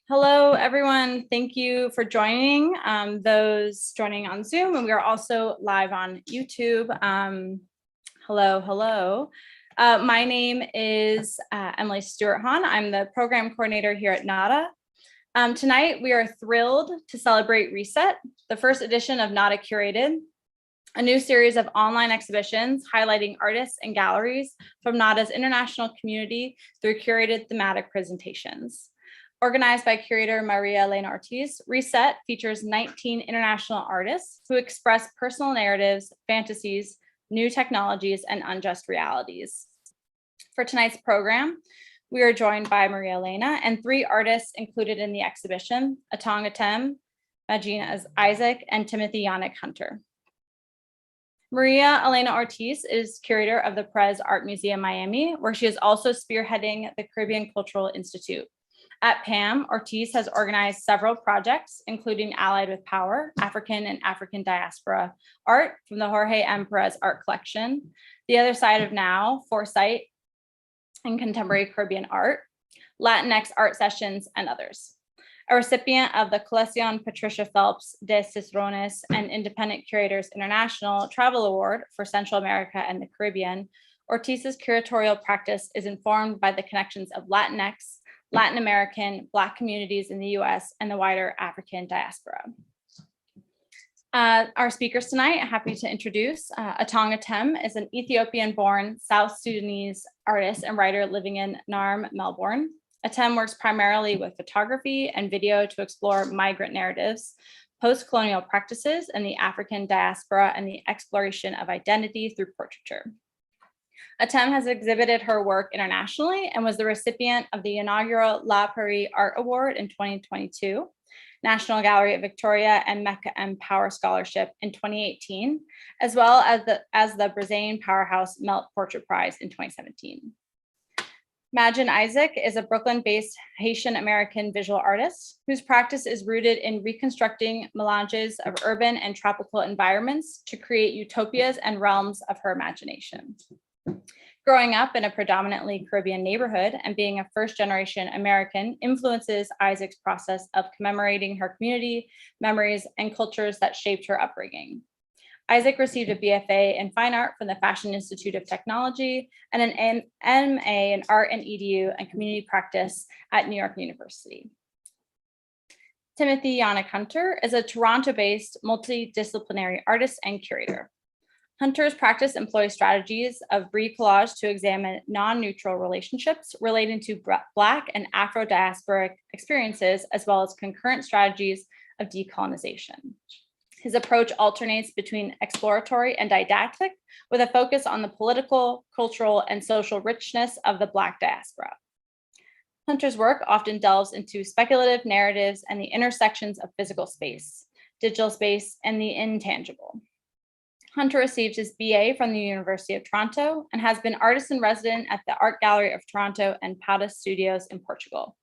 Hello, everyone. Thank you for joining, those joining on Zoom, and we are also live on YouTube. Hello. My name is Emily Stewart-Hahn. I'm the program coordinator here at NADA. Tonight, we are thrilled to celebrate Reset, the first edition of NADA Curated, a new series of online exhibitions highlighting artists and galleries from NADA's international community through curated thematic presentations. Organized by curator María Elena Ortiz, Reset features 19 international artists who express personal narratives, fantasies, new technologies, and unjust realities. For tonight's program, we are joined by María Elena and 3 artists included in the exhibition, Atong Atem, Madjeen Isaac, and Timothy Yanick Hunter. María Elena Ortiz is curator of the Perez Art Museum Miami, where she is also spearheading the Caribbean Cultural Institute. At PAM, Ortiz has organized several projects, including Allied with Power, African and African Diaspora Art from the Jorge M. Perez Art Collection, The Other Side of Now, Foresight, and Contemporary Caribbean Art, Latinx Art Sessions, and others. A recipient of the Colección Patricia Phelps de Cicerones and Independent Curators International Travel Award for Central America and the Caribbean, Ortiz's curatorial practice is informed by the connections of Latinx, Latin American, Black communities in the US, and the wider African diaspora. Our speakers tonight, happy to introduce Atong Atem is an Ethiopian-born South Sudanese artist and writer living in Narm, Melbourne. Atem works primarily with photography and video to explore migrant narratives, post-colonial practices in the African diaspora, and the exploration of identity through portraiture. Atem has exhibited her work internationally and was the recipient of the inaugural La Paris Art Award in 2022, National Gallery of Victoria and Mecca M. Power Scholarship in 2018, as well as the Brazilian Powerhouse Melt Portrait Prize in 2017. Madjeen Isaac is a Brooklyn-based Haitian-American visual artist whose practice is rooted in reconstructing melanges of urban and tropical environments to create utopias and realms of her imagination. Growing up in a predominantly Caribbean neighborhood and being a first-generation American influences Isaac's process of commemorating her community, memories, and cultures that shaped her upbringing. Isaac received a BFA in Fine Art from the Fashion Institute of Technology and an MA in Art and EDU and Community Practice at New York University. Timothy Yanick Hunter is a Toronto-based multidisciplinary artist and curator. Hunter's practice employs strategies of bricolage to examine non-neutral relationships relating to Black and Afro-diasporic experiences, as well as concurrent strategies of decolonization. His approach alternates between exploratory and didactic, with a focus on the political, cultural, and social richness of the Black diaspora. Hunter's work often delves into speculative narratives and the intersections of physical space, digital space, and the intangible. Hunter received his BA from the University of Toronto and has been artist in resident at the Art Gallery of Toronto and Pada Studios in Portugal.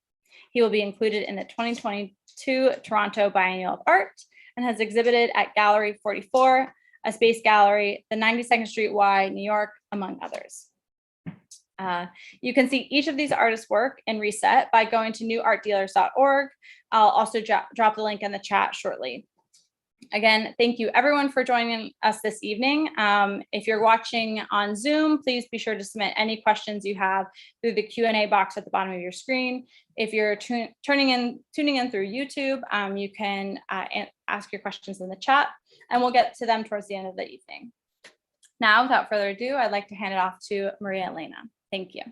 He will be included in the 2022 Toronto Biennial of Art and has exhibited at Gallery 44, a space gallery, the 92nd Street Y, New York, among others. You can see each of these artists' work in Reset by going to newartdealers.org. I'll also drop the link in the chat shortly. Again, thank you everyone for joining us this evening. If you're watching on Zoom, please be sure to submit any questions you have through the Q&A box at the bottom of your screen. If you're tuning in through YouTube, you can ask your questions in the chat and we'll get to them towards the end of the evening. Now, without further ado, I'd like to hand it off to María Elena. Thank you.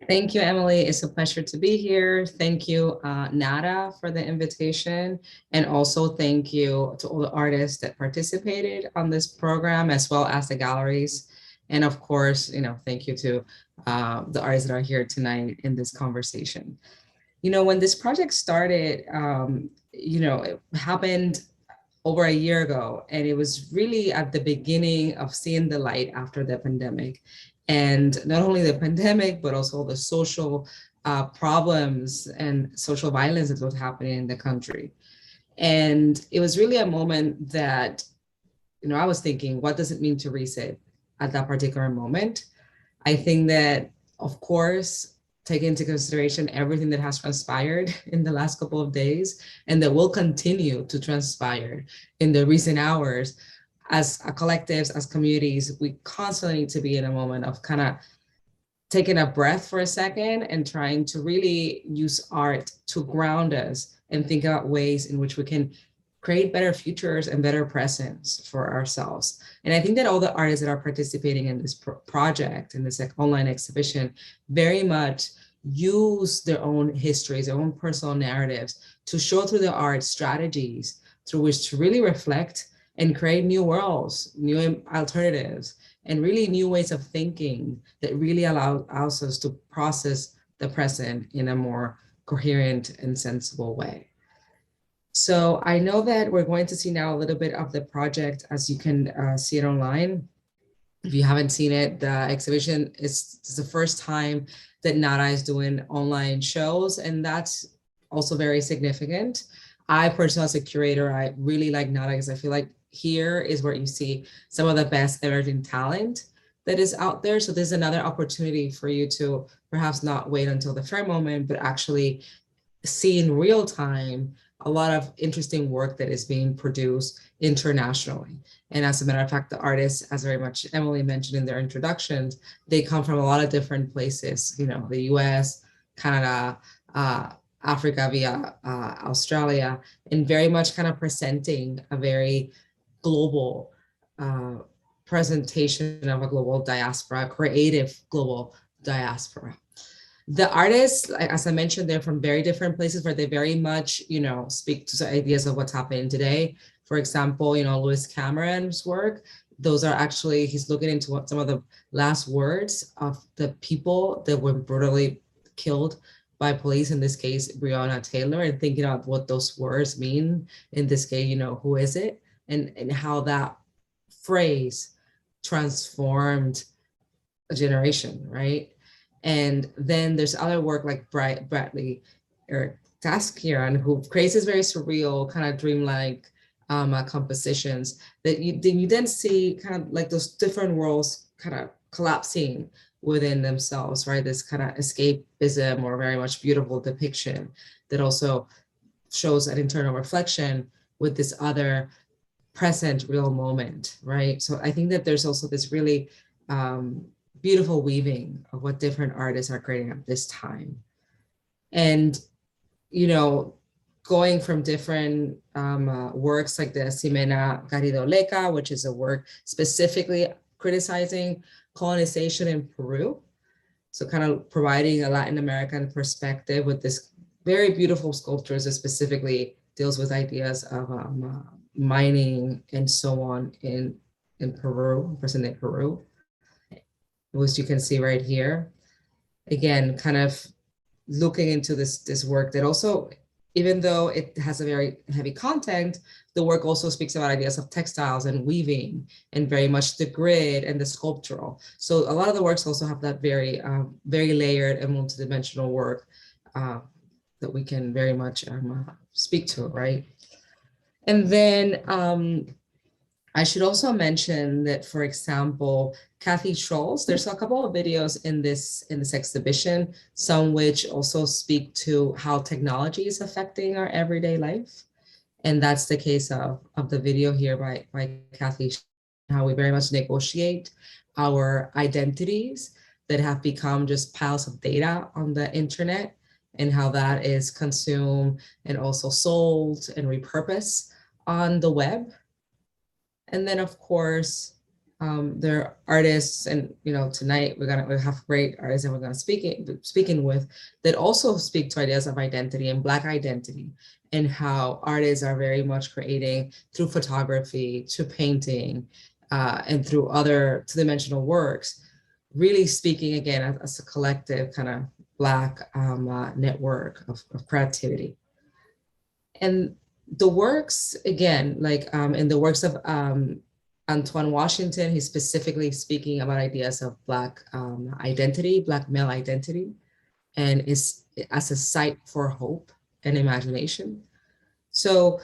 Thank you, Emily. It's a pleasure to be here. Thank you, NADA, for the invitation. And also thank you to all the artists that participated on this program, as well as the galleries. And of course, thank you to the artists that are here tonight in this conversation. When this project started, it happened over a year ago, and it was really at the beginning of seeing the light after the pandemic. And not only the pandemic, but also the social problems and social violence that was happening in the country. And it was really a moment that, I was thinking, what does it mean to reset at that particular moment? I think that, of course, take into consideration everything that has transpired in the last couple of days and that will continue to transpire in the recent hours. As collectives, as communities, we constantly need to be in a moment of kind of taking a breath for a second and trying to really use art to ground us and think about ways in which we can create better futures and better presents for ourselves. And I think that all the artists that are participating in this project, in this online exhibition, very much use their own histories, their own personal narratives to show through the art strategies through which to really reflect and create new worlds, new alternatives, and really new ways of thinking that really allows us to process the present in a more coherent and sensible way. So I know that we're going to see now a little bit of the project as you can see it online. If you haven't seen it, the exhibition is the first time that NADA is doing online shows, and that's also very significant. I personally, as a curator, I really like NADA because I feel like here is where you see some of the best emerging talent that is out there. So there's another opportunity for you to perhaps not wait until the fair moment, but actually see in real time a lot of interesting work that is being produced internationally. And as a matter of fact, the artists, as very much Emily mentioned in their introductions, they come from a lot of different places, you know, the US, Canada, Africa via Australia, and very much kind of presenting a very global presentation of a global diaspora, creative global diaspora. The artists, as I mentioned, they're from very different places where they very much, you know, speak to ideas of what's happening today. For example, you know, Lewis Cameron's work, those are actually, he's looking into what some of the last words of the people that were brutally killed by police, in this case, Breonna Taylor, and thinking about what those words mean. In this case, you know, who is it? And how that phrase transformed a generation, right? And then there's other work like Bradley or Taskiran, who creates this very surreal, kind of dreamlike compositions that you then see kind of like those different worlds kind of collapsing within themselves, right? This kind of escapism or very much beautiful depiction that also shows an internal reflection with this other present real moment, right? So I think that there's also this really beautiful weaving of what different artists are creating at this time. And, you know, going from different works like the Ximena Garrido Leca, which is a work specifically criticizing colonization in Peru. So kind of providing a Latin American perspective with this very beautiful sculptures that specifically deals with ideas of mining and so on in Peru, present-day Peru, which you can see right here. Again, kind of looking into this work that also, even though it has a very heavy content, the work also speaks about ideas of textiles and weaving and very much the grid and the sculptural. So a lot of the works also have that very, very layered and multidimensional work that we can very much speak to, right? And then I should also mention that, for example, Kathy Scholz, there's a couple of videos in this exhibition, some which also speak to how technology is affecting our everyday life. And that's the case of the video here by Kathy, how we very much negotiate our identities that have become just piles of data on the internet, and how that is consumed and also sold and repurposed on the web. And then, of course, there are artists, and you know, tonight we have great artists that we're going to speaking with that also speak to ideas of identity and Black identity, and how artists are very much creating through photography, to painting, and through other two-dimensional works, really speaking again as a collective kind of Black network of creativity. And the works, again, like in the works of Antoine Washington, he's specifically speaking about ideas of Black identity, Black male identity, and is as a site for hope and imagination. So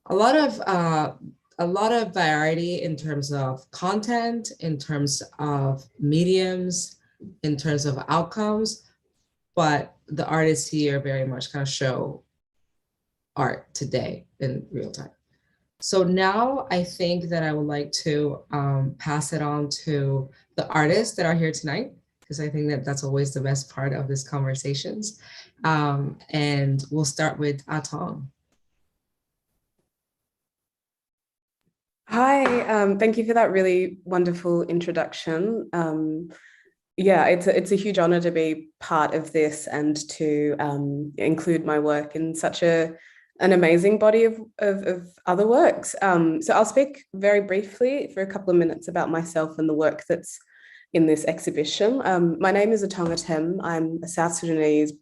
a lot of variety in terms of content, in terms of mediums, in terms of outcomes, but the artists here very much kind of show art today in real time. So now I think that I would like to pass it on to the artists that are here tonight, because I think that that's always the best part of these conversations. And we'll start with Atong. Hi, thank you for that really wonderful introduction. Yeah, it's a huge honor to be part of this and to include my work in such an amazing body of other works. So I'll speak very briefly for a couple of minutes about myself and the work that's in this exhibition. My name is Atong Atem. I'm a South Sudanese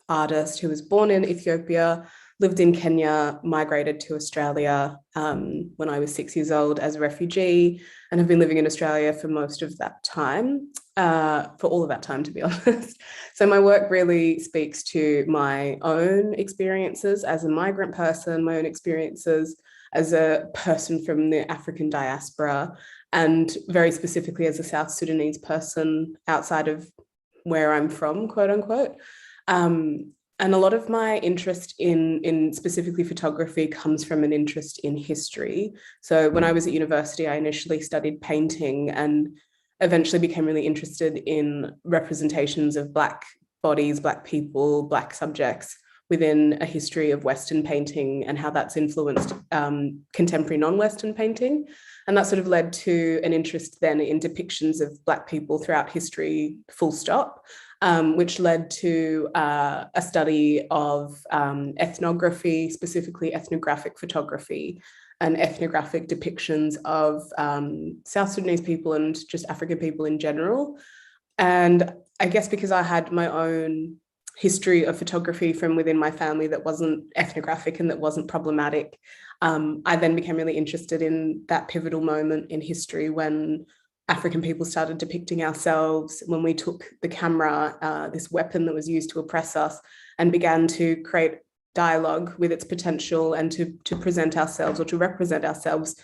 artist who was born in Ethiopia, lived in Kenya, migrated to Australia when I was 6 years old as a refugee, and have been living in Australia for most of that time, for all of that time, to be honest. So my work really speaks to my own experiences as a migrant person, my own experiences as a person from the African diaspora, and very specifically as a South Sudanese person outside of where I'm from, quote unquote. And a lot of my interest in specifically photography comes from an interest in history. So when I was at university, I initially studied painting and eventually became really interested in representations of Black bodies, Black people, Black subjects within a history of Western painting and how that's influenced contemporary non-Western painting. And that sort of led to an interest then in depictions of Black people throughout history, full stop. Which led to a study of ethnography, specifically ethnographic photography and ethnographic depictions of South Sudanese people and just African people in general. And I guess because I had my own history of photography from within my family that wasn't ethnographic and that wasn't problematic, I then became really interested in that pivotal moment in history when African people started depicting ourselves, when we took the camera, this weapon that was used to oppress us, and began to create dialogue with its potential and to present ourselves or to represent ourselves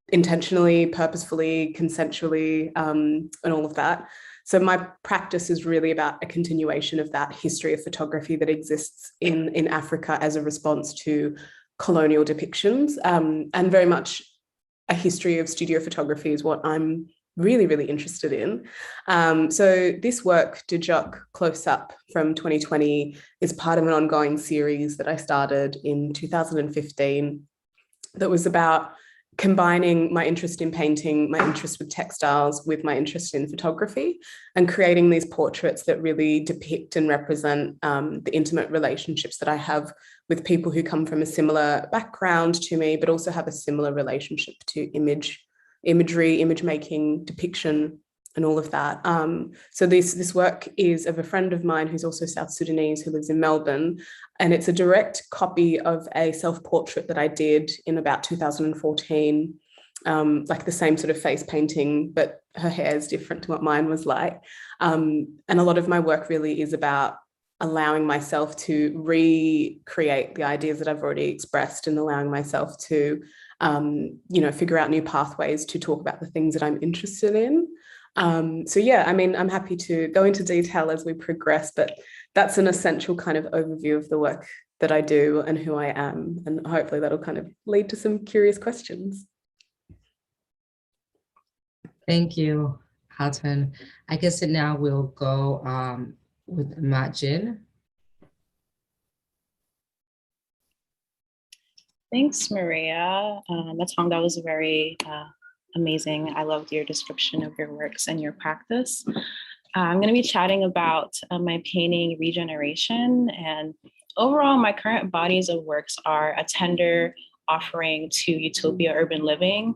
intentionally, purposefully, consensually, and all of that. So my practice is really about a continuation of that history of photography that exists in Africa as a response to colonial depictions, and very much a history of studio photography is what I'm really, really interested in. So this work, Dujok Close Up from 2020, is part of an ongoing series that I started in 2015 that was about combining my interest in painting, my interest with textiles, with my interest in photography, and creating these portraits that really depict and represent the intimate relationships that I have with people who come from a similar background to me, but also have a similar relationship to imagery, image making, depiction, and all of that. So this work is of a friend of mine who's also South Sudanese, who lives in Melbourne, and it's a direct copy of a self-portrait that I did in about 2014, like the same sort of face painting, but her hair is different to what mine was like. And a lot of my work really is about allowing myself to recreate the ideas that I've already expressed and allowing myself to figure out new pathways to talk about the things that I'm interested in. So yeah, I mean, I'm happy to go into detail as we progress, but that's an essential kind of overview of the work that I do and who I am. And hopefully that'll kind of lead to some curious questions. Thank you, Hatun. I guess now we'll go with Madjeen. Thanks, Maria. Atong, that was very amazing. I loved your description of your works and your practice. I'm going to be chatting about my painting regeneration, and overall, my current bodies of works are a tender offering to utopia urban living,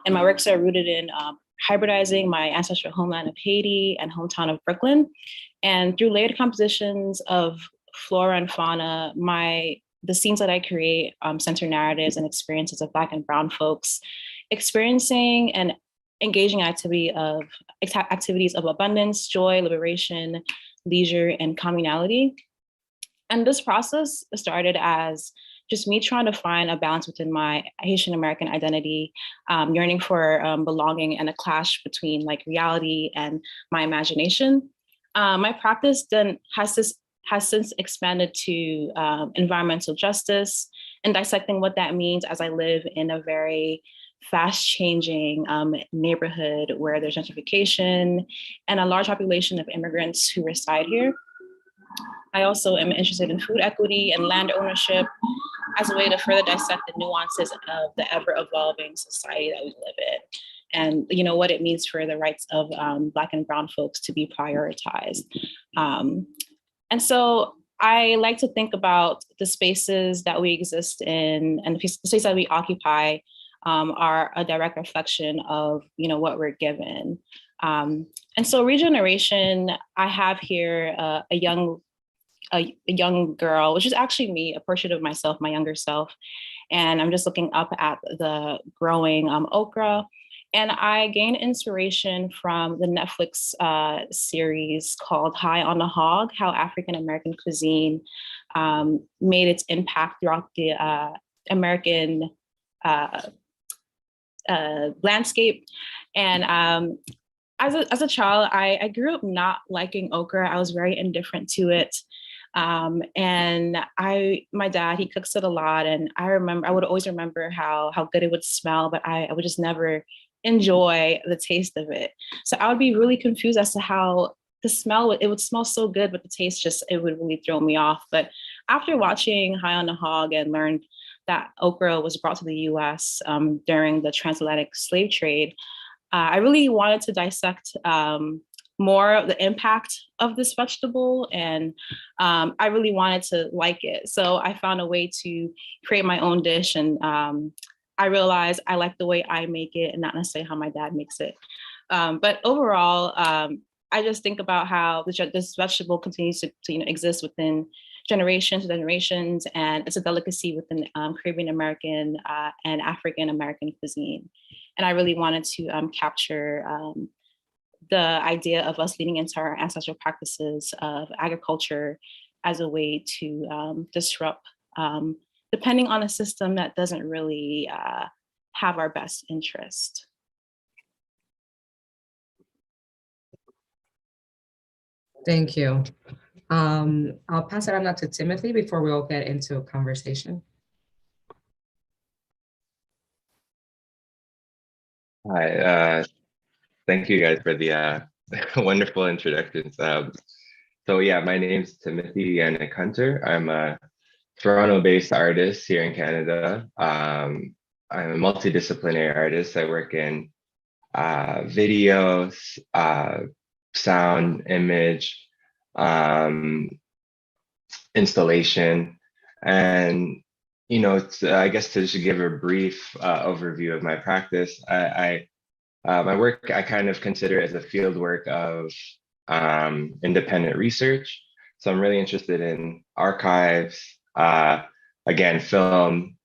and my works are rooted in hybridizing my ancestral homeland of Haiti and hometown of Brooklyn, and through layered compositions of flora and fauna, the scenes that I create center narratives and experiences of Black and Brown folks experiencing and engaging activities of abundance, joy, liberation, leisure, and communality. And this process started as just me trying to find a balance within my Haitian American identity, yearning for belonging, and a clash between like reality and my imagination. My practice then has this has since expanded to environmental justice and dissecting what that means as I live in a very fast-changing neighborhood where there's gentrification and a large population of immigrants who reside here. I also am interested in food equity and land ownership as a way to further dissect the nuances of the ever-evolving society that we live in, and what it means for the rights of Black and Brown folks to be prioritized. And so I like to think about the spaces that we exist in and the spaces that we occupy are a direct reflection of what we're given. And so regeneration, I have here a young girl, which is actually me, a portrait of myself, my younger self. And I'm just looking up at the growing okra. And I gained inspiration from the Netflix series called High on the Hog, how African-American cuisine made its impact throughout the American landscape. And as a child, I grew up not liking okra. I was very indifferent to it. And my dad, he cooks it a lot. And I would always remember how good it would smell, but I would just never enjoy the taste of it. So I would be really confused as to how the smell, it would smell so good, but the taste it would really throw me off. But after watching High on the Hog and learned that okra was brought to the US during the transatlantic slave trade, I really wanted to dissect more of the impact of this vegetable, and I really wanted to like it. So I found a way to create my own dish, and I realized I like the way I make it and not necessarily how my dad makes it. But overall, I just think about how this vegetable continues to exist within generations, and it's a delicacy within Caribbean American and African American cuisine. And I really wanted to capture the idea of us leaning into our ancestral practices of agriculture as a way to disrupt, depending on a system that doesn't really have our best interest. Thank you. I'll pass it on now to Timothy before we all get into a conversation. Hi, thank you guys for the wonderful introductions. So yeah, my name's Timothy Yanick Hunter. I'm a Toronto-based artist here in Canada. I'm a multidisciplinary artist. I work in video, sound, image, installation, and I guess to just give a brief overview of my practice, my work I kind of consider as a field work of independent research. So I'm really interested in archives, again, film,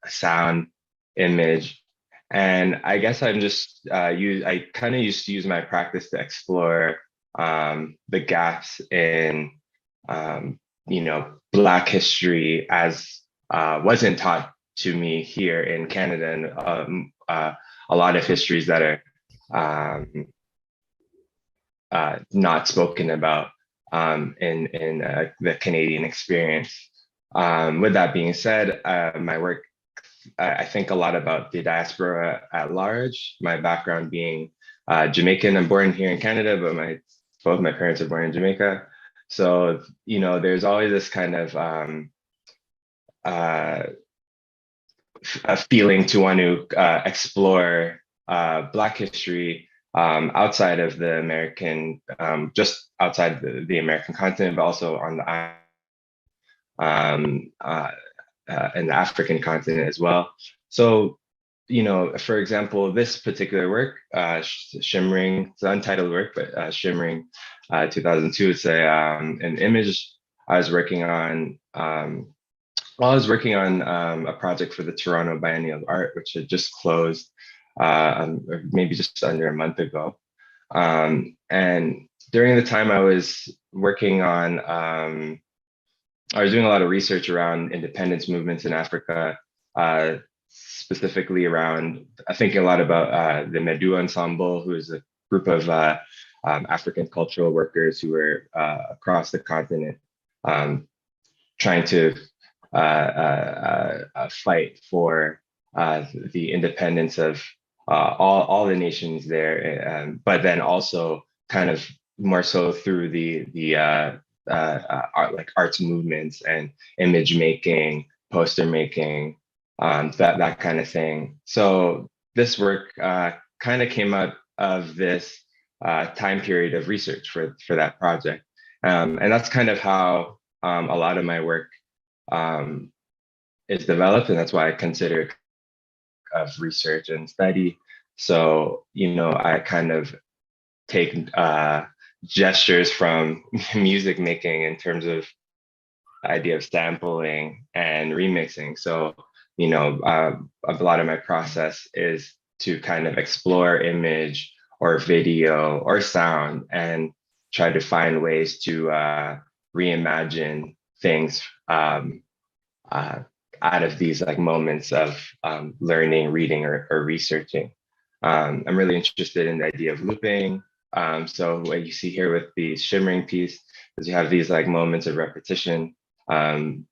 sound, image, and I guess I'm just I kind of used to use my practice to explore the gaps in Black history as wasn't taught to me here in Canada, and a lot of histories that are not spoken about in the Canadian experience. With that being said, my work, I think a lot about the diaspora at large. My background being Jamaican. I'm born here in Canada, but both my parents are born in Jamaica. So, there's always this kind of a feeling to want to explore Black history outside of the American, just outside the American continent, but also on the in the African continent as well. So, for example, this particular work, Shimmering, it's an untitled work, but Shimmering 2002, it's an image I was working on. I was working on a project for the Toronto Biennial of Art, which had just closed maybe just under a month ago. And during the time I was working on, I was doing a lot of research around independence movements in Africa, specifically around, I think a lot about the Medu Ensemble, who is a group of African cultural workers who were across the continent trying to fight for the independence of all the nations there, but then also kind of more so through the arts movements and image making, poster making, that kind of thing. So this work kind of came out of this time period of research for that project, and that's kind of how a lot of my work is developed, and that's why I consider it of research and study. So, I kind of take gestures from music making in terms of the idea of sampling and remixing. So, a lot of my process is to kind of explore image or video or sound and try to find ways to reimagine things out of these like moments of learning, reading, or researching. I'm really interested in the idea of looping. So what you see here with the shimmering piece is you have these like moments of repetition with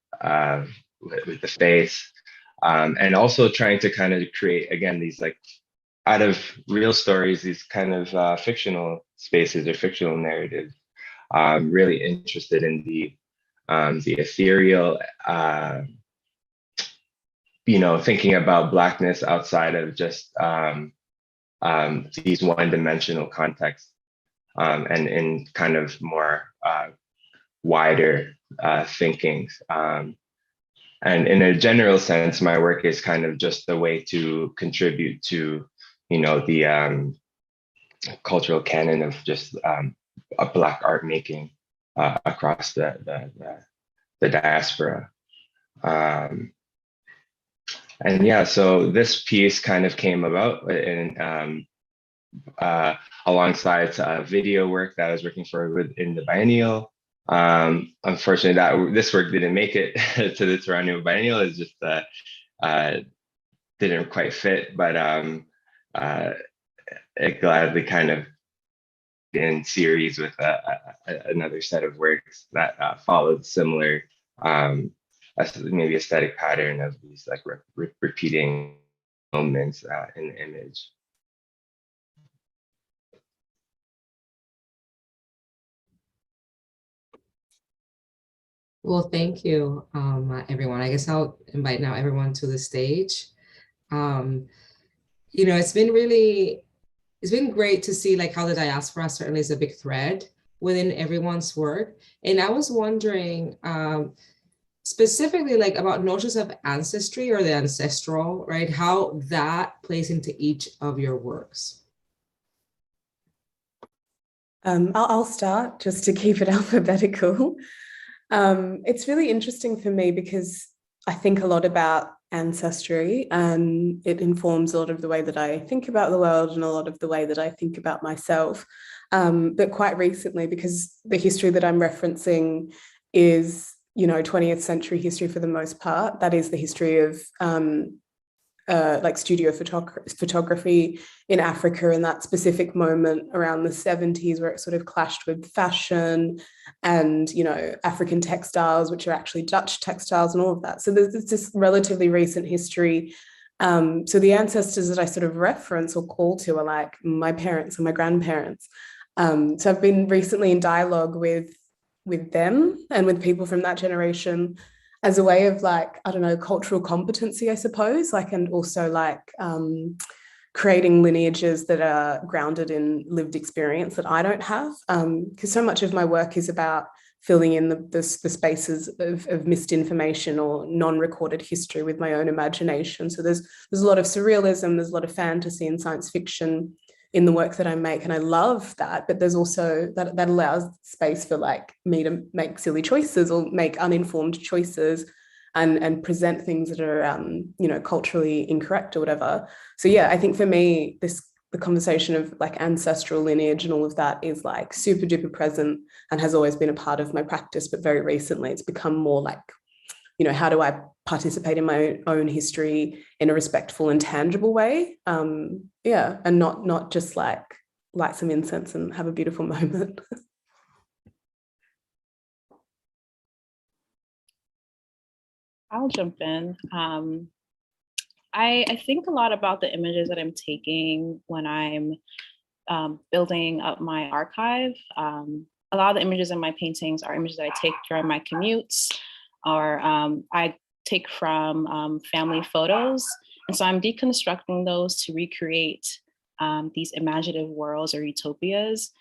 the face, and also trying to kind of create, again, these like out of real stories, these kind of fictional spaces or fictional narratives. Really interested in the ethereal, thinking about Blackness outside of just these one-dimensional contexts, and in kind of more wider thinkings. And in a general sense, my work is kind of just a way to contribute to, the cultural canon of just a Black art making across the diaspora. And yeah, so this piece kind of came about in alongside video work that I was working for in the biennial. Unfortunately, this work didn't make it to the Toronto biennial. It's just didn't quite fit, but it gladly kind of in series with another set of works that followed similar maybe aesthetic pattern of these like repeating moments in the image. Well, thank you, everyone. I guess I'll invite now everyone to the stage. It's been great to see like how the diaspora certainly is a big thread within everyone's work. And I was wondering specifically like about notions of ancestry or the ancestral, right? How that plays into each of your works. I'll start just to keep it alphabetical. It's really interesting for me because I think a lot about ancestry and it informs a lot of the way that I think about the world and a lot of the way that I think about myself. But quite recently, because the history that I'm referencing is, 20th century history for the most part, that is the history of like studio photography in Africa in that specific moment around the 70s where it sort of clashed with fashion and, African textiles, which are actually Dutch textiles and all of that. So there's this relatively recent history. So the ancestors that I sort of reference or call to are like my parents and my grandparents. So I've been recently in dialogue with them and with people from that generation as a way of like, I don't know, cultural competency, I suppose, and also creating lineages that are grounded in lived experience that I don't have. Because so much of my work is about filling in the spaces of misinformation or non-recorded history with my own imagination. So there's a lot of surrealism, there's a lot of fantasy and science fiction in the work that I make, and I love that, but there's also that allows space for me to make silly choices or make uninformed choices and present things that are culturally incorrect or whatever. So yeah, I think for me the conversation of ancestral lineage and all of that is super duper present and has always been a part of my practice, but very recently it's become more how do I participate in my own history in a respectful and tangible way? And not just light some incense and have a beautiful moment. I'll jump in. I think a lot about the images that I'm taking when I'm building up my archive. A lot of the images in my paintings are images that I take during my commutes, or I take from family photos. And so I'm deconstructing those to recreate these imaginative worlds or utopias.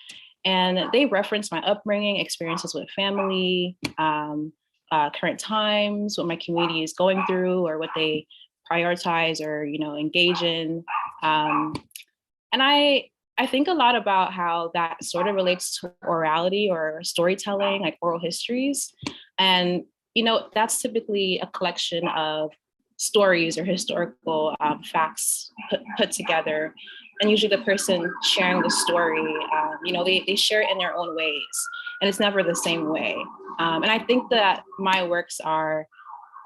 And they reference my upbringing, experiences with family, current times, what my community is going through, or what they prioritize or engage in. And I think a lot about how that sort of relates to orality or storytelling, like oral histories. And that's typically a collection of stories or historical facts put together. And usually the person sharing the story, they share it in their own ways, and it's never the same way. And I think that my works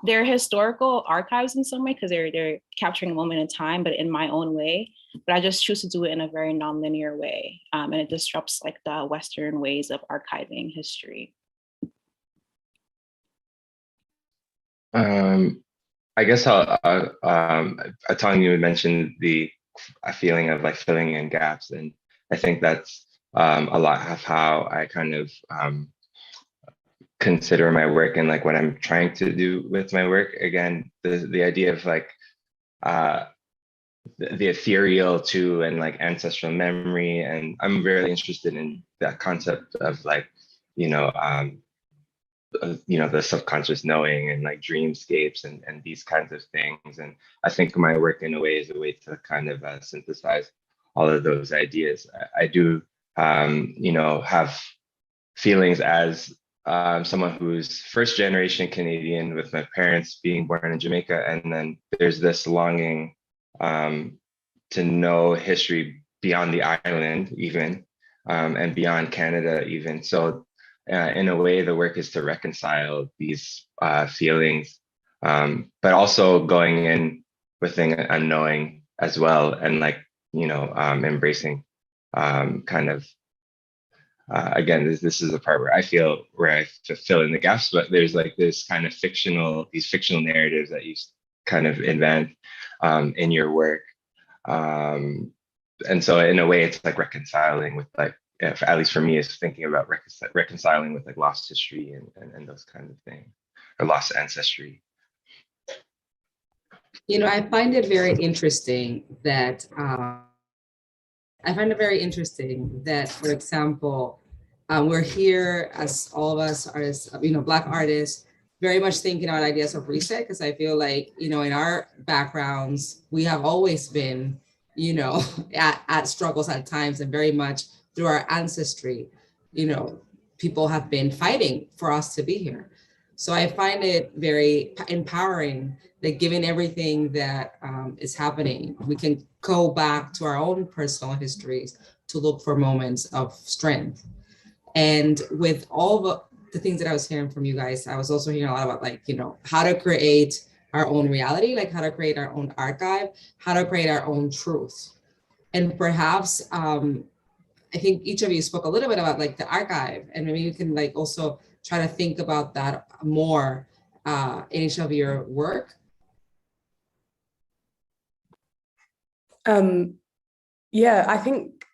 they're historical archives in some way, because they're capturing a moment in time, but in my own way. But I just choose to do it in a very nonlinear way. And it disrupts like the Western ways of archiving history. I guess Atong, you mentioned the feeling of like filling in gaps, and I think that's a lot of how I kind of consider my work and like what I'm trying to do with my work. Again, the idea of like the ethereal too, and like ancestral memory, and I'm really interested in that concept of like the subconscious knowing and like dreamscapes and these kinds of things. And I think my work in a way is a way to kind of synthesize all of those ideas. I do have feelings as someone who's first generation Canadian, with my parents being born in Jamaica, and then there's this longing to know history beyond the island even, and beyond Canada even. So in a way, the work is to reconcile these feelings, but also going in with an unknowing as well, and like embracing kind of again, this is the part where I fill in the gaps, but there's like this kind of these fictional narratives that you kind of invent in your work. And so in a way, it's like reconciling with like, at least for me, is thinking about reconciling with like lost history and those kinds of things, or lost ancestry. I find it very interesting that for example, we're here as all of us are as Black artists, very much thinking about ideas of reset, because I feel like in our backgrounds we have always been at struggles at times, and very much through our ancestry, people have been fighting for us to be here. So I find it very empowering that given everything that is happening, we can go back to our own personal histories to look for moments of strength. And with all the things that I was hearing from you guys, I was also hearing a lot about like, how to create our own reality, like how to create our own archive, how to create our own truth. And perhaps, I think each of you spoke a little bit about like the archive, and maybe you can like also try to think about that more in each of your work. Yeah, I think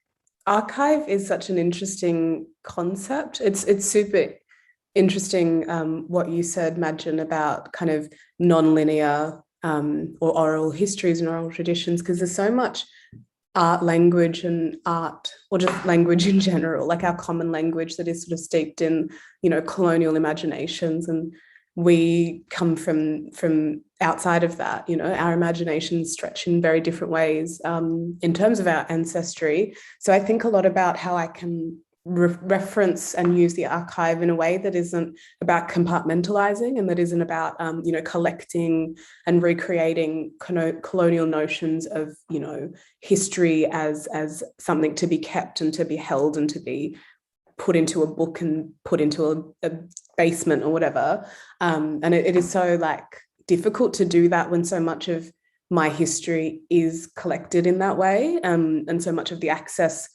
archive is such an interesting concept. It's super interesting what you said, Madjeen, about kind of non-linear or oral histories and oral traditions, because there's so much art language and art, or just language in general, like our common language that is sort of steeped in, colonial imaginations. And we come from outside of that, our imaginations stretch in very different ways in terms of our ancestry. So I think a lot about how I can reference and use the archive in a way that isn't about compartmentalizing, and that isn't about collecting and recreating colonial notions of history as something to be kept and to be held and to be put into a book and put into a basement or whatever. And it is so like difficult to do that when so much of my history is collected in that way, and so much of the access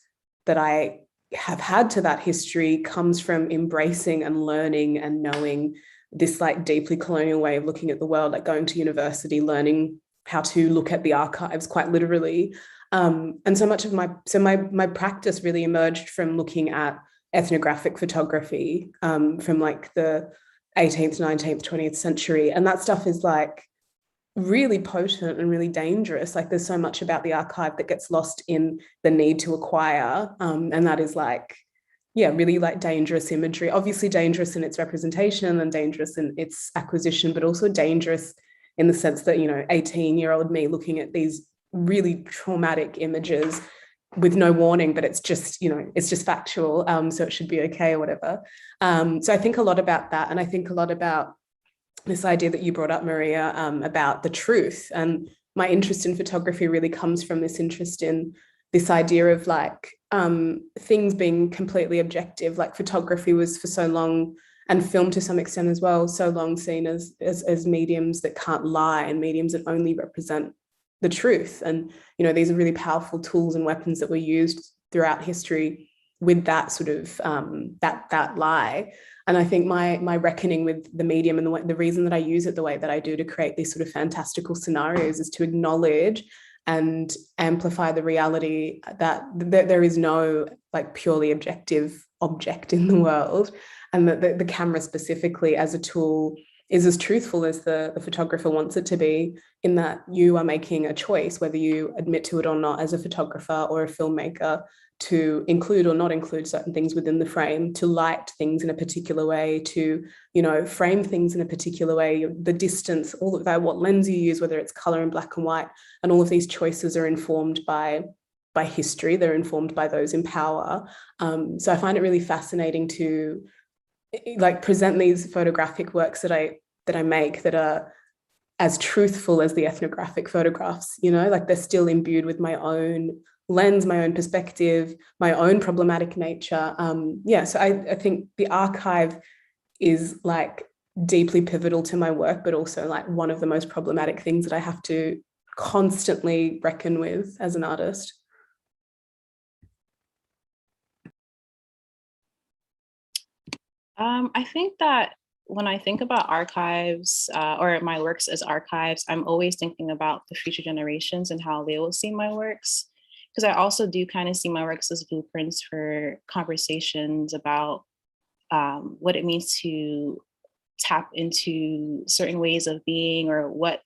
that I have had to that history comes from embracing and learning and knowing this like deeply colonial way of looking at the world, like going to university, learning how to look at the archives quite literally. And so much of my practice really emerged from looking at ethnographic photography from like the 18th, 19th, 20th century. And that stuff is like really potent and really dangerous. Like there's so much about the archive that gets lost in the need to acquire. And that is like, yeah, really like dangerous imagery, obviously dangerous in its representation and dangerous in its acquisition, but also dangerous in the sense that, 18-year-old me looking at these really traumatic images with no warning, but it's just, it's just factual. So it should be okay or whatever. So I think a lot about that. And I think a lot about this idea that you brought up, Maria, about the truth. And my interest in photography really comes from this interest in this idea of like things being completely objective. Like photography was for so long, and film to some extent as well, so long seen as mediums that can't lie and mediums that only represent the truth. And, these are really powerful tools and weapons that were used throughout history with that sort of that lie. And I think my reckoning with the medium and the reason that I use it the way that I do to create these sort of fantastical scenarios is to acknowledge and amplify the reality that there is no like purely objective object in the world, and that the camera specifically as a tool is as truthful as the photographer wants it to be, in that you are making a choice, whether you admit to it or not as a photographer or a filmmaker, to include or not include certain things within the frame, to light things in a particular way, to, frame things in a particular way, the distance, all of that, what lens you use, whether it's color in black and white, and all of these choices are informed by history. They're informed by those in power. So I find it really fascinating to like present these photographic works that I make that are as truthful as the ethnographic photographs, like they're still imbued with my own lens, my own perspective, my own problematic nature. So I think the archive is like deeply pivotal to my work, but also like one of the most problematic things that I have to constantly reckon with as an artist. I think that when I think about archives or my works as archives, I'm always thinking about the future generations and how they will see my works. Because I also do kind of see my works as blueprints for conversations about what it means to tap into certain ways of being, or what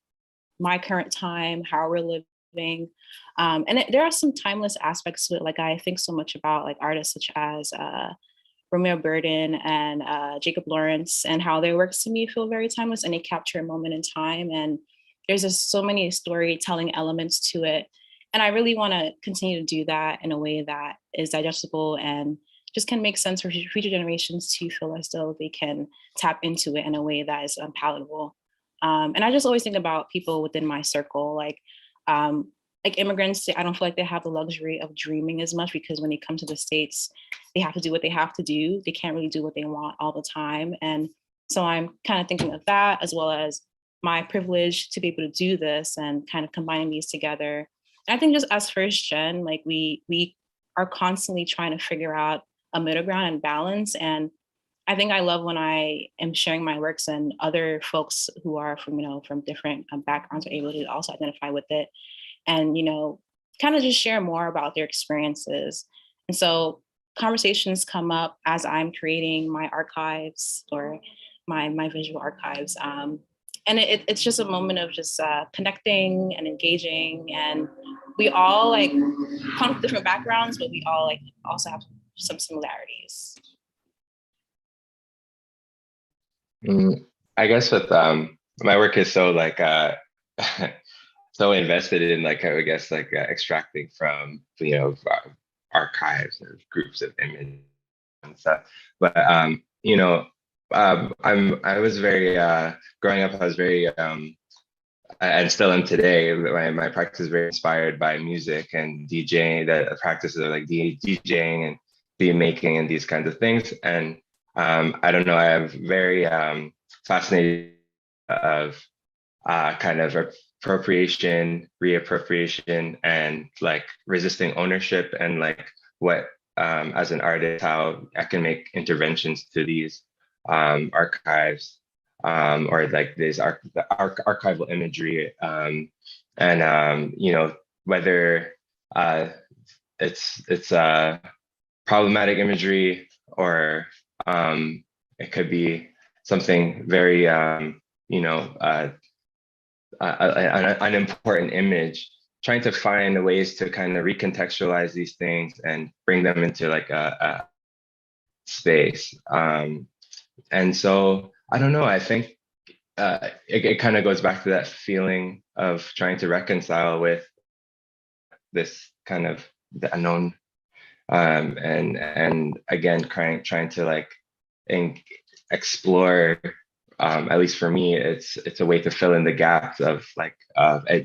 my current time, how we're living. There are some timeless aspects to it. Like I think so much about like artists such as Romeo Burden and Jacob Lawrence, and how their works to me feel very timeless and they capture a moment in time. And there's just so many storytelling elements to it. And I really want to continue to do that in a way that is digestible and just can make sense for future generations to feel as though they can tap into it in a way that is palatable. And I just always think about people within my circle, like immigrants. I don't feel like they have the luxury of dreaming as much, because when they come to the States, they have to do what they have to do. They can't really do what they want all the time. And so I'm kind of thinking of that, as well as my privilege to be able to do this and kind of combining these together. And I think just as first gen, like we are constantly trying to figure out a middle ground and balance. And I think I love when I am sharing my works and other folks who are from different backgrounds are able to also identify with it, and kind of just share more about their experiences. And so conversations come up as I'm creating my archives or my visual archives. And it's just a moment of just connecting and engaging. And we all like come from different backgrounds, but we all like also have some similarities. I guess with my work is so like so invested in like I guess like extracting from archives or groups of images and stuff. But I was very growing up. I was very and still am today. My practice is very inspired by music and DJing. The practices of like DJing and beat making and these kinds of things. And I don't know. I have very fascinated of kind of appropriation, reappropriation, and like resisting ownership, and like what as an artist, how I can make interventions to these archives, or like this archival imagery, and you know, whether it's problematic imagery, or it could be something very you know, an important image, trying to find ways to kind of recontextualize these things and bring them into like a space. And so I don't know, I think it kind of goes back to that feeling of trying to reconcile with this kind of the unknown, and again trying to like explore, at least for me, it's a way to fill in the gaps of like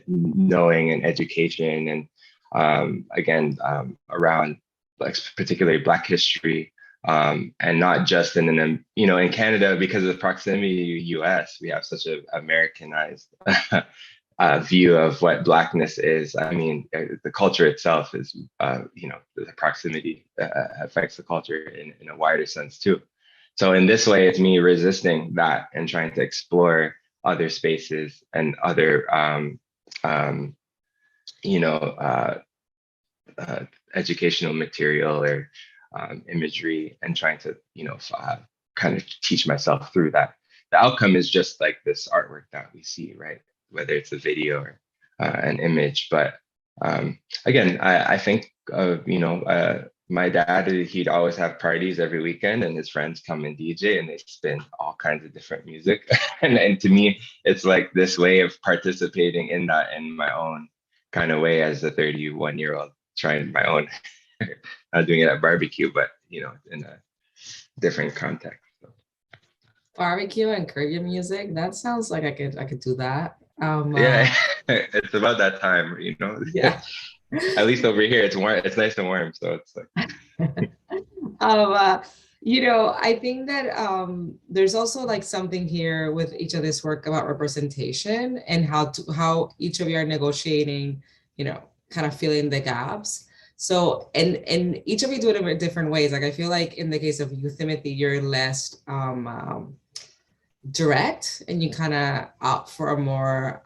knowing and education, and again around like particularly Black history, and not just in an, you know, in Canada, because of the proximity to the US, we have such an Americanized view of what Blackness is. I mean, the culture itself is, you know, the proximity affects the culture in a wider sense too. So in this way, it's me resisting that and trying to explore other spaces and other, you know, educational material or imagery, and trying to, you know, kind of teach myself through that. The outcome is just like this artwork that we see, right? Whether it's a video or an image. But again, I think of, you know, my dad, he'd always have parties every weekend, and his friends come and DJ, and they spin all kinds of different music. And to me, it's like this way of participating in that in my own kind of way as a 31-year-old, trying my own, not doing it at barbecue, but, you know, in a different context. So. Barbecue and Caribbean music, that sounds like I could do that. Yeah, it's about that time, you know. Yeah. At least over here, it's warm. It's nice and warm, so it's like. You know, I think that there's also like something here with each of this work about representation and how each of you are negotiating, you know, kind of filling the gaps. So, and each of you do it in different ways. Like I feel like in the case of you, Timothy, you're less direct, and you kind of opt for a more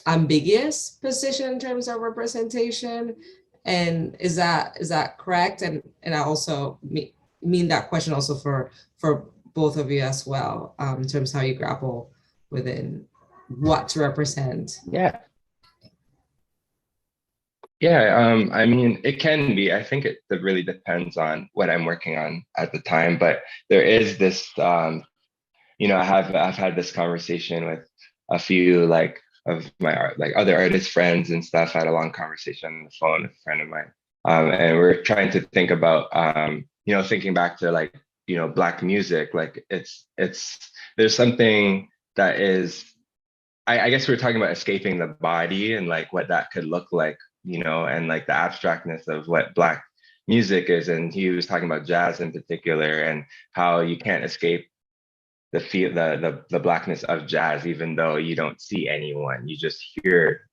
ambiguous position in terms of representation. And is that correct? And I also mean that question also for both of you as well, in terms of how you grapple within what to represent. Yeah. Yeah, I mean, it can be. I think it really depends on what I'm working on at the time. But there is this, you know, I've had this conversation with a few like of my art, like other artist friends and stuff. I had a long conversation on the phone with a friend of mine, and we're trying to think about, you know, thinking back to like, you know, Black music. Like it's there's something that is, I guess we're talking about escaping the body and like what that could look like, you know, and like the abstractness of what Black music is. And he was talking about jazz in particular, and how you can't escape the Blackness of jazz, even though you don't see anyone, you just hear.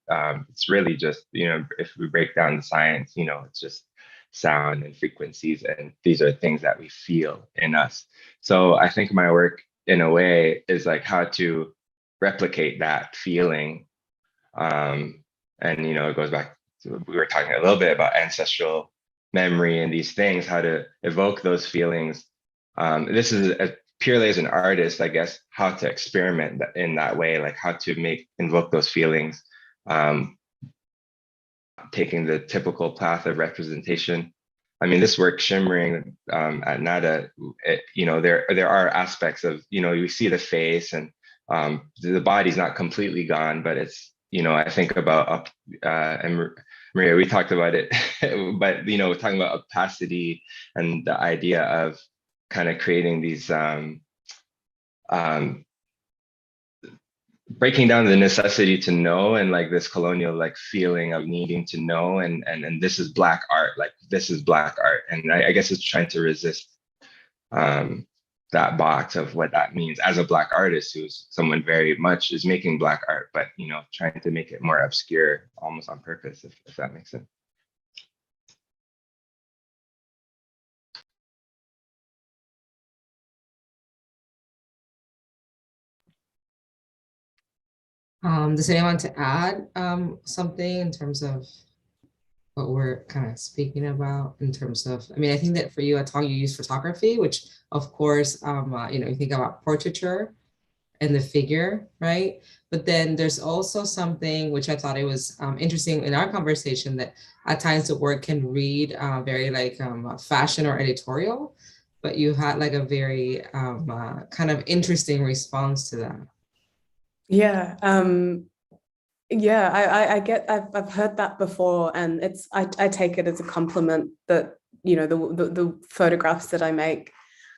It's really just, you know, if we break down the science, you know, it's just sound and frequencies, and these are things that we feel in us. So I think my work in a way is like how to replicate that feeling. And, you know, it goes back to, we were talking a little bit about ancestral memory and these things, how to evoke those feelings. This is purely as an artist, I guess, how to experiment in that way, like how to invoke those feelings, taking the typical path of representation. I mean, this work, Shimmering, at NADA, you know, there are aspects of, you know, you see the face, and the body's not completely gone, but it's, you know, I think about, and Maria, we talked about it, but, you know, we're talking about opacity and the idea of kind of creating these, breaking down the necessity to know, and like this colonial like feeling of needing to know, and this is Black art, like this is Black art. And I guess it's trying to resist that box of what that means as a Black artist, who's someone very much is making Black art, but, you know, trying to make it more obscure almost on purpose, if that makes sense. Does anyone want to add something in terms of what we're kind of speaking about in terms of, I mean, I think that for you, Atong, you use photography, which of course, you think about portraiture and the figure, right? But then there's also something which I thought it was interesting in our conversation that at times the work can read very like fashion or editorial, but you had like a very kind of interesting response to that. Yeah. I've heard that before, and I take it as a compliment that the photographs that I make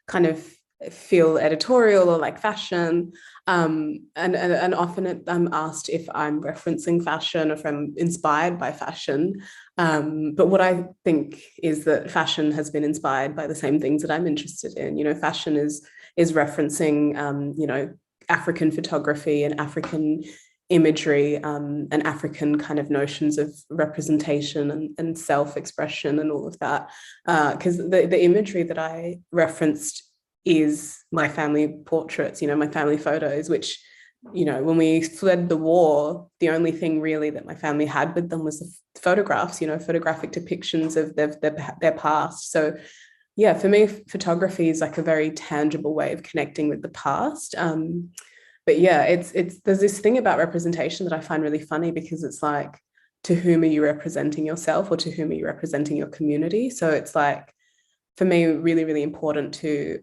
kind of feel editorial or like fashion, and often I'm asked if I'm referencing fashion or if I'm inspired by fashion, but what I think is that fashion has been inspired by the same things that I'm interested in. Fashion is referencing African photography and African imagery, and African kind of notions of representation and self-expression and all of that. Because the imagery that I referenced is my family portraits, my family photos, which, when we fled the war, the only thing really that my family had with them was the photographs, photographic depictions of their past. So yeah, for me, photography is like a very tangible way of connecting with the past. But yeah, there's this thing about representation that I find really funny, because it's like, to whom are you representing yourself, or to whom are you representing your community? So it's like, for me, really, really important to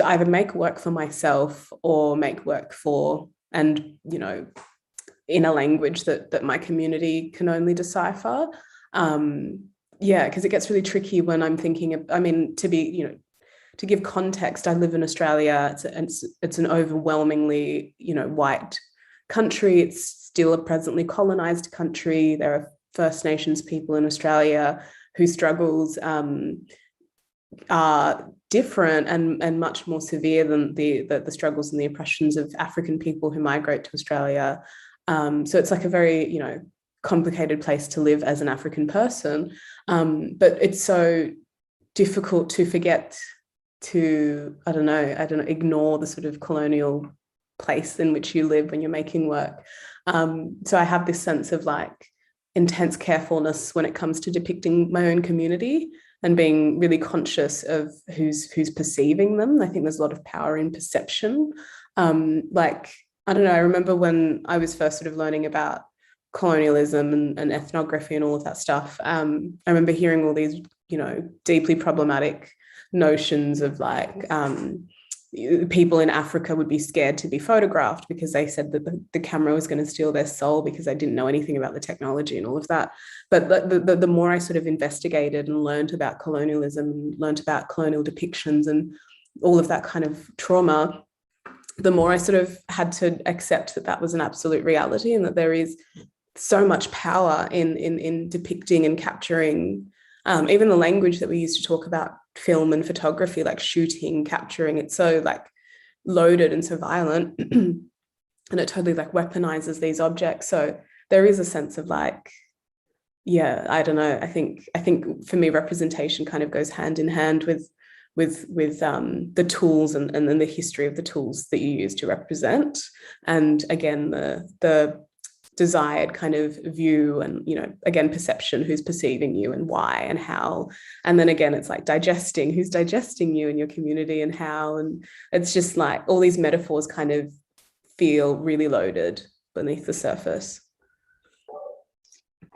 either make work for myself or make work for, and in a language that my community can only decipher. Yeah, because it gets really tricky when I'm thinking of, I mean, to give context, I live in Australia. It's an overwhelmingly, white country. It's still a presently colonized country. There are First Nations people in Australia whose struggles are different and much more severe than the struggles and the oppressions of African people who migrate to Australia. So it's like a very, complicated place to live as an African person. But it's so difficult to forget to, I don't know, ignore the sort of colonial place in which you live when you're making work. So I have this sense of like intense carefulness when it comes to depicting my own community and being really conscious of who's perceiving them. I think there's a lot of power in perception. Like, I don't know, I remember when I was first sort of learning about colonialism and ethnography and all of that stuff. I remember hearing all these, deeply problematic notions of like, people in Africa would be scared to be photographed because they said that the camera was going to steal their soul because they didn't know anything about the technology and all of that. But the more I sort of investigated and learned about colonialism and learned about colonial depictions and all of that kind of trauma, the more I sort of had to accept that that was an absolute reality, and that there is so much power in depicting and capturing, even the language that we use to talk about film and photography, like shooting, capturing, it's so like loaded and so violent, and it totally like weaponizes these objects. So there is a sense of like, yeah, I don't know, I think for me, representation kind of goes hand in hand with the tools and the history of the tools that you use to represent, and again the desired kind of view and, again, perception, who's perceiving you and why and how. And then again, it's like digesting, who's digesting you and your community and how. And it's just like all these metaphors kind of feel really loaded beneath the surface.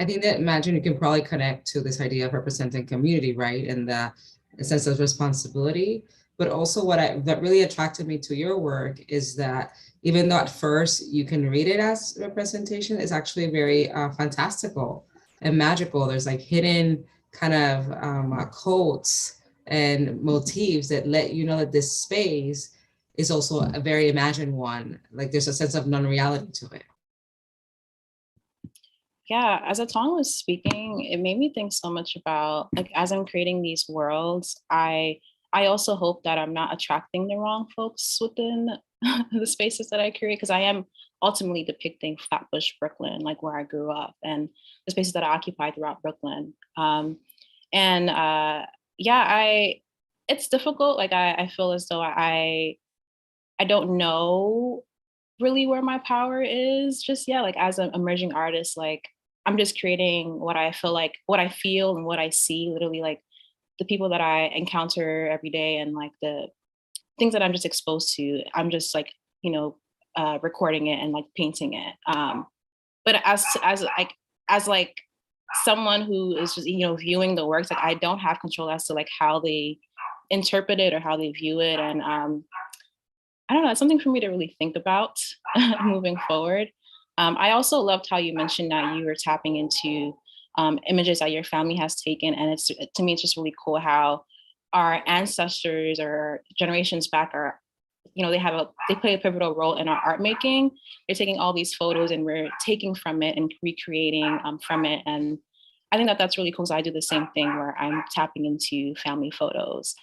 I think that, Madjeen, you can probably connect to this idea of representing community, right? And the sense of responsibility. But also that really attracted me to your work is that even though at first you can read it as representation, it's actually very fantastical and magical. There's like hidden kind of codes and motifs that let you know that this space is also a very imagined one. Like there's a sense of non-reality to it. Yeah, as Atong was speaking, it made me think so much about, like, as I'm creating these worlds, I also hope that I'm not attracting the wrong folks within the spaces that I create, because I am ultimately depicting Flatbush, Brooklyn, like where I grew up, and the spaces that I occupy throughout Brooklyn. It's difficult. Like I feel as though I don't know really where my power is. Just, yeah, like as an emerging artist, like I'm just creating what I feel like, what I feel and what I see, literally like the people that I encounter every day and like the things that I'm just exposed to. I'm just like, recording it and like painting it. But as like someone who is just, viewing the works, like I don't have control as to like how they interpret it or how they view it. And I don't know, it's something for me to really think about moving forward. I also loved how you mentioned that you were tapping into images that your family has taken. And to me, it's just really cool how our ancestors or generations back are, they play a pivotal role in our art making. They're taking all these photos and we're taking from it and recreating from it. And I think that that's really cool. So I do the same thing where I'm tapping into family photos.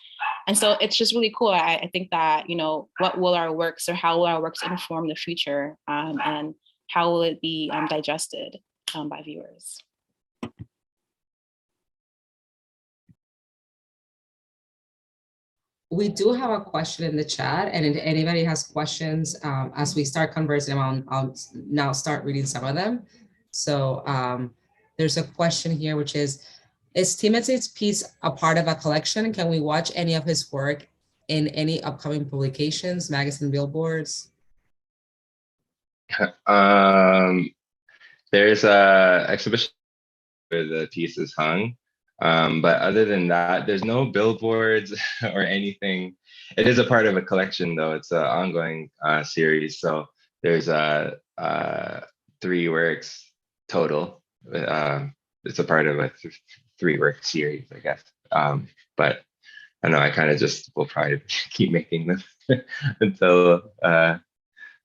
And so it's just really cool. I think that, what will our works or how will our works inform the future, and how will it be digested by viewers? We do have a question in the chat, and if anybody has questions, as we start conversing, I'll now start reading some of them. So there's a question here, which is Timothy's piece a part of a collection? Can we watch any of his work in any upcoming publications, magazine, billboards? There's a exhibition where the piece is hung. But other than that, there's no billboards or anything. It is a part of a collection, though. It's an ongoing series. So there's 3 works total. It's a part of a 3-work series, I guess. But I know I kind of just will probably keep making them until I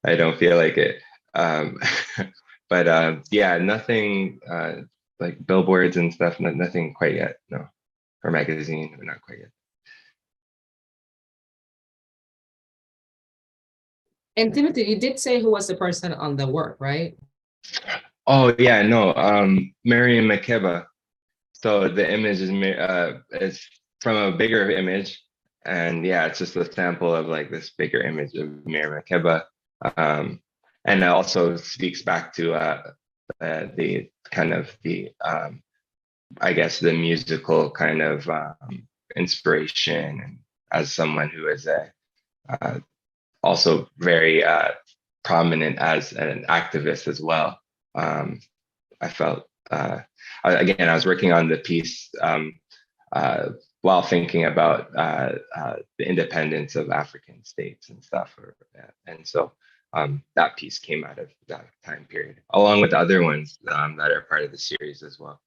don't feel like it. But yeah, nothing like billboards and stuff, nothing quite yet, no. Or magazine, not quite yet. And Timothy, you did say who was the person on the work, right? Oh yeah, no, Miriam Makeba. So the image is from a bigger image, and yeah, it's just a sample of like this bigger image of Miriam Makeba, and it also speaks back to the kind of the I guess the musical kind of inspiration, and as someone who is also very prominent as an activist as well. I felt, again, I was working on the piece while thinking about the independence of African states and stuff. And so that piece came out of that time period, along with other ones that are part of the series as well.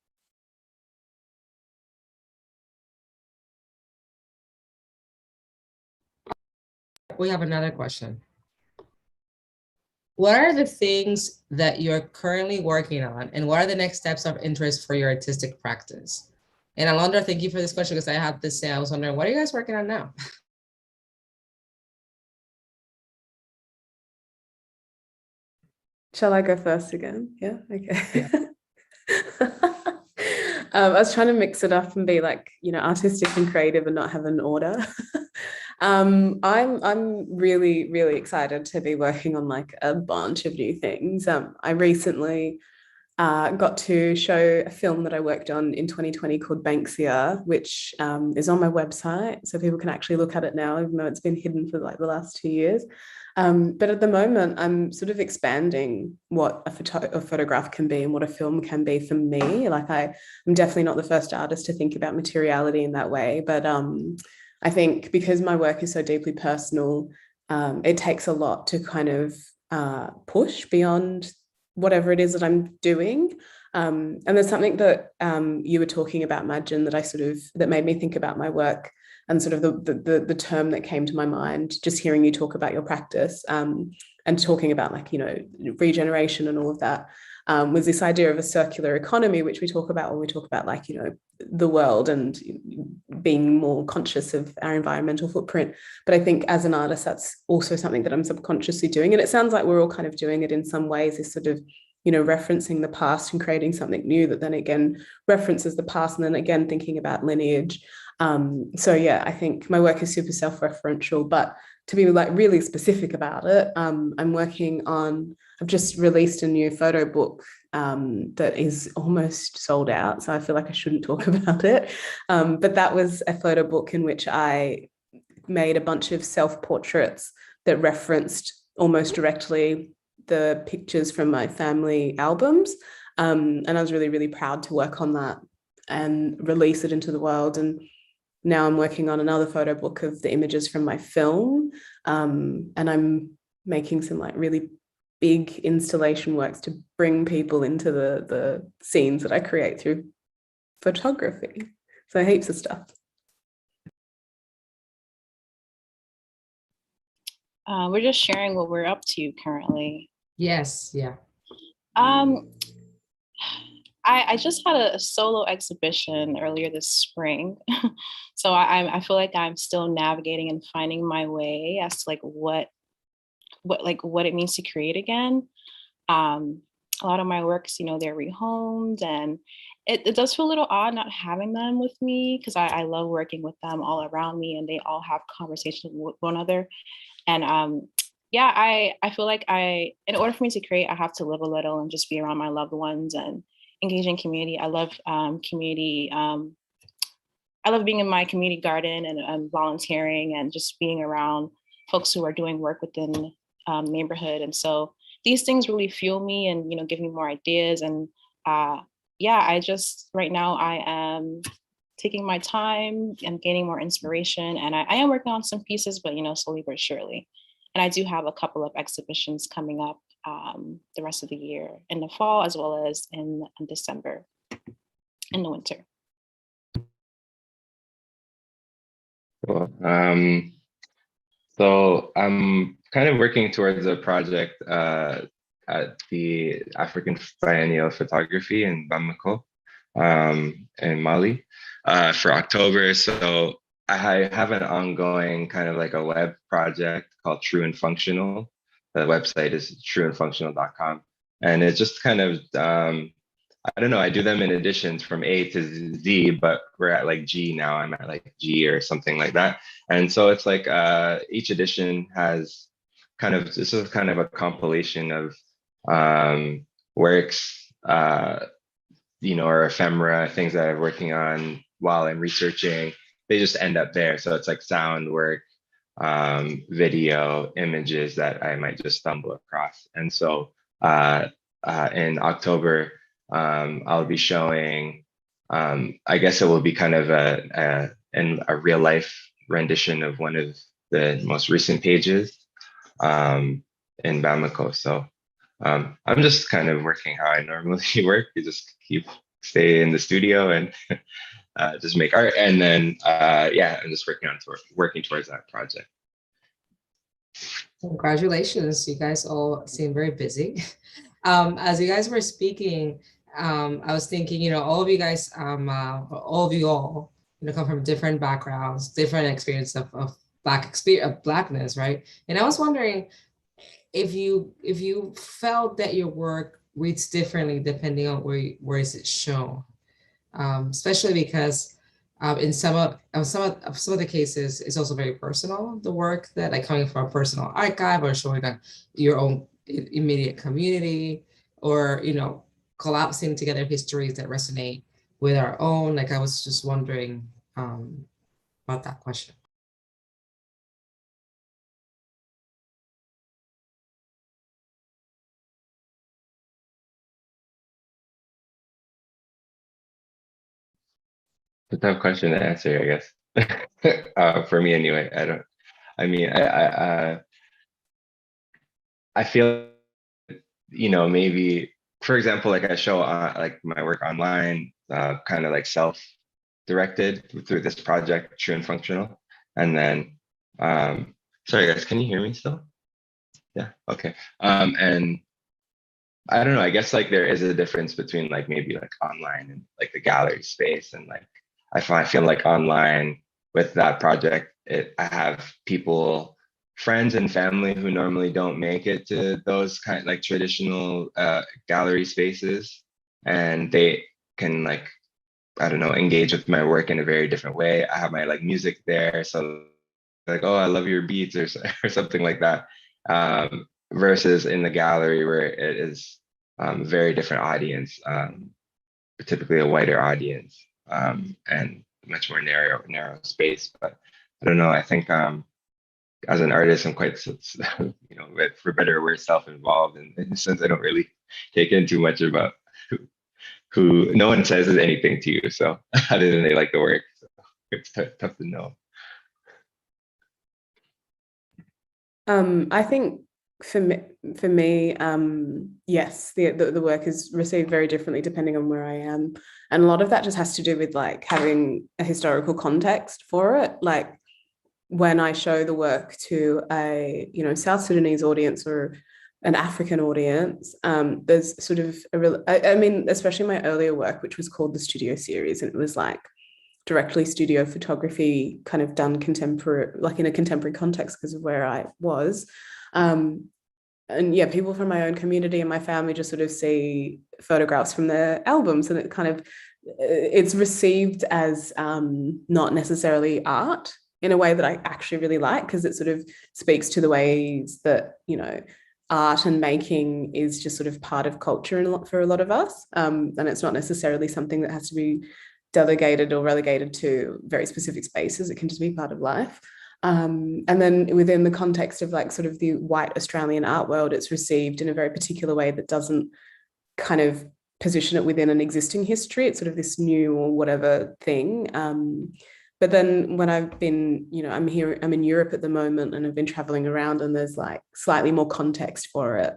We have another question. What are the things that you're currently working on, and what are the next steps of interest for your artistic practice? And Alondra, thank you for this question, because I have to say, I was wondering, what are you guys working on now? Shall I go first again? Yeah, okay. I was trying to mix it up and be like, artistic and creative and not have an order. I'm really, really excited to be working on like a bunch of new things. I recently got to show a film that I worked on in 2020 called Banksia, which is on my website, so people can actually look at it now, even though it's been hidden for like the last 2 years. But at the moment, I'm sort of expanding what a photograph can be and what a film can be for me. Like I'm definitely not the first artist to think about materiality in that way, but I think because my work is so deeply personal, it takes a lot to kind of push beyond whatever it is that I'm doing. And there's something that you were talking about, Madjeen, that made me think about my work, and sort of the term that came to my mind, just hearing you talk about your practice and talking about like, regeneration and all of that, was this idea of a circular economy, which we talk about when we talk about like, the world and being more conscious of our environmental footprint. But I think as an artist, that's also something that I'm subconsciously doing. And it sounds like we're all kind of doing it in some ways, is sort of, referencing the past and creating something new that then again references the past, and then again thinking about lineage. So yeah, I think my work is super self-referential, but to be like really specific about it, I've just released a new photo book that is almost sold out. So I feel like I shouldn't talk about it. But that was a photo book in which I made a bunch of self-portraits that referenced almost directly the pictures from my family albums. And I was really, really proud to work on that and release it into the world. And now I'm working on another photo book of the images from my film. And I'm making some like really big installation works to bring people into the scenes that I create through photography. So heaps of stuff. We're just sharing what we're up to currently. Yes, yeah. I just had a solo exhibition earlier this spring. So I feel like I'm still navigating and finding my way as to like what it means to create again. A lot of my works, they're rehomed, and it does feel a little odd not having them with me, because I love working with them all around me, and they all have conversations with one another. And yeah, I feel like in order for me to create, I have to live a little and just be around my loved ones and engage in community. I love community. I love being in my community garden and volunteering and just being around folks who are doing work within neighborhood. And so these things really fuel me and, give me more ideas. And yeah, right now I am taking my time and gaining more inspiration. And I am working on some pieces, but, slowly but surely. And I do have a couple of exhibitions coming up the rest of the year, in the fall, as well as in December, in the winter. Cool. So I'm kind of working towards a project at the African Biennial Photography in Bamako, in Mali, for October. So I have an ongoing kind of like a web project called True and Functional. The website is trueandfunctional.com. And it's just kind of, I don't know, I do them in editions from A to Z, but we're at like G now. I'm at like G or something like that. And so it's like each edition has this is kind of a compilation of works, or ephemera, things that I'm working on while I'm researching. They just end up there. So it's like sound work, video, images that I might just stumble across. And so in October, I'll be showing, I guess it will be kind of a real life rendition of one of the most recent pages in Bamako. So I'm just kind of working how I normally work. You just stay in the studio and just make art. And then, yeah, I'm just working towards that project. Congratulations. You guys all seem very busy. As you guys were speaking, I was thinking, all of you guys, all of you all, come from different backgrounds, different experience of blackness, right? And I was wondering if you felt that your work reads differently depending on where is it shown, especially because in some of the cases, it's also very personal. The work that like coming from a personal archive or showing on your own immediate community, or collapsing together histories that resonate with our own. Like I was just wondering about that question. It's a tough question to answer, I guess. For me anyway. I feel, maybe, for example, like I show like my work online, kind of like self-directed through this project, True and Functional. And then, sorry guys, can you hear me still? Yeah, okay. And I don't know, I guess like there is a difference between like maybe like online and like the gallery space. And like, I feel like online with that project, I have people, friends and family who normally don't make it to those kind of like traditional gallery spaces, and they can like, I don't know, engage with my work in a very different way. I have my like music there, so like, oh, I love your beats or something like that. Versus in the gallery where it is very different audience, typically a whiter audience, and much more narrow space. But I don't know. I think as an artist, I'm quite, for better or worse, self-involved, in the sense I don't really take in too much about who no one says anything to you. So other than they like the work, so it's tough to know. I think for me, yes, the work is received very differently depending on where I am, and a lot of that just has to do with like having a historical context for it. Like when I show the work to a South Sudanese audience or an African audience, there's sort of a real, I mean, especially my earlier work, which was called the Studio Series, and it was like directly studio photography, kind of done contemporary, like in a contemporary context because of where I was. And yeah, people from my own community and my family just sort of see photographs from their albums, and it kind of, it's received as not necessarily art in a way that I actually really like, because it sort of speaks to the ways that, art and making is just sort of part of culture for a lot of us. And it's not necessarily something that has to be delegated or relegated to very specific spaces. It can just be part of life. And then within the context of like sort of the white Australian art world, it's received in a very particular way that doesn't kind of position it within an existing history. It's sort of this new or whatever thing. But then when I've been, I'm in Europe at the moment, and I've been traveling around, and there's like slightly more context for it.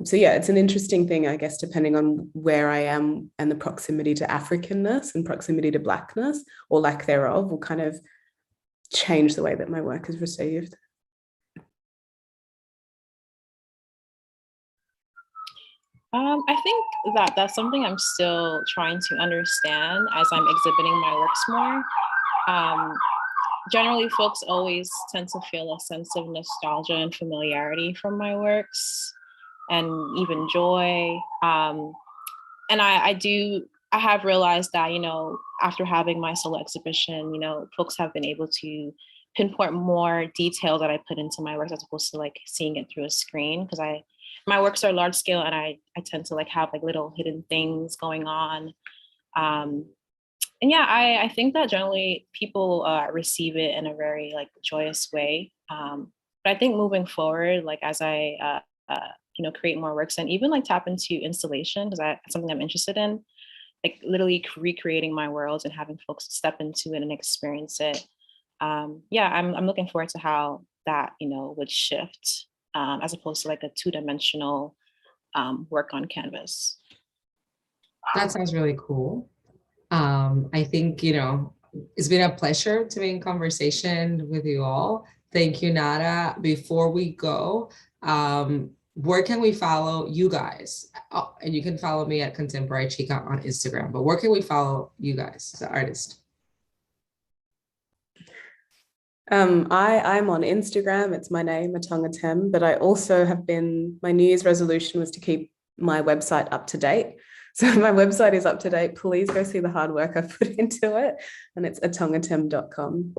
So yeah, it's an interesting thing, I guess, depending on where I am, and the proximity to Africanness and proximity to Blackness or lack thereof will kind of change the way that my work is received. I think that's something I'm still trying to understand as I'm exhibiting my works more. Generally, folks always tend to feel a sense of nostalgia and familiarity from my works, and even joy. And I have realized that, after having my solo exhibition, folks have been able to pinpoint more detail that I put into my works as opposed to like seeing it through a screen. Because my works are large scale, and I tend to like have like little hidden things going on. And yeah, I think that generally people receive it in a very like joyous way. But I think moving forward, like as I create more works and even like tap into installation, because that's something I'm interested in, like literally recreating my worlds and having folks step into it and experience it. Yeah, I'm looking forward to how that would shift as opposed to like a two-dimensional work on canvas. That sounds really cool. I think, it's been a pleasure to be in conversation with you all. Thank you, NADA. Before we go, where can we follow you guys? Oh, and you can follow me at Contemporary Chica on Instagram, but where can we follow you guys, the artist? I'm on Instagram. It's my name, Atong Atem, but I also my New Year's resolution was to keep my website up to date. So my website is up to date. Please go see the hard work I've put into it. And it's otongatem.com.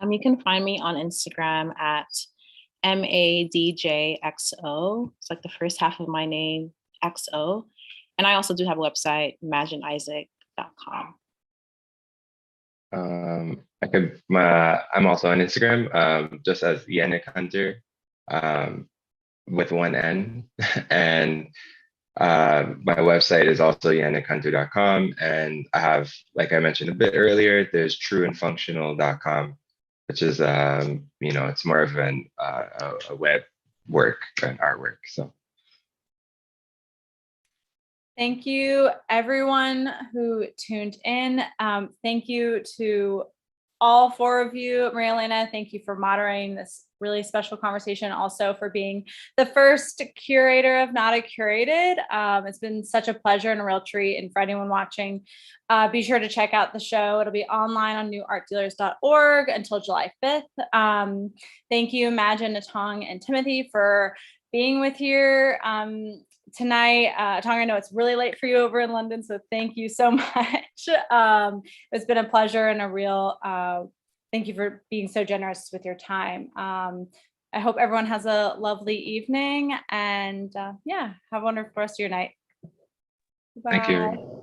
You can find me on Instagram at MADJXO. It's like the first half of my name, XO. And I also do have a website, MadjeenIsaac.com. I'm also on Instagram, just as Yannick Hunter, with one N. And my website is also yannickhunter.com. And I have, like I mentioned a bit earlier, there's trueandfunctional.com, which is, it's more of a web work, an artwork. So. Thank you, everyone who tuned in. Thank you to all four of you. María Elena, thank you for moderating this really special conversation, also for being the first curator of NADA Curated. It's been such a pleasure and a real treat. And for anyone watching, be sure to check out the show. It'll be online on newartdealers.org until July 5th. Thank you, Madjeen, Atong, and Timothy for being with here tonight. Atong, I know it's really late for you over in London, so thank you so much. It's been a pleasure and a real thank you for being so generous with your time. I hope everyone has a lovely evening, and yeah, have a wonderful rest of your night. Thank you. Bye.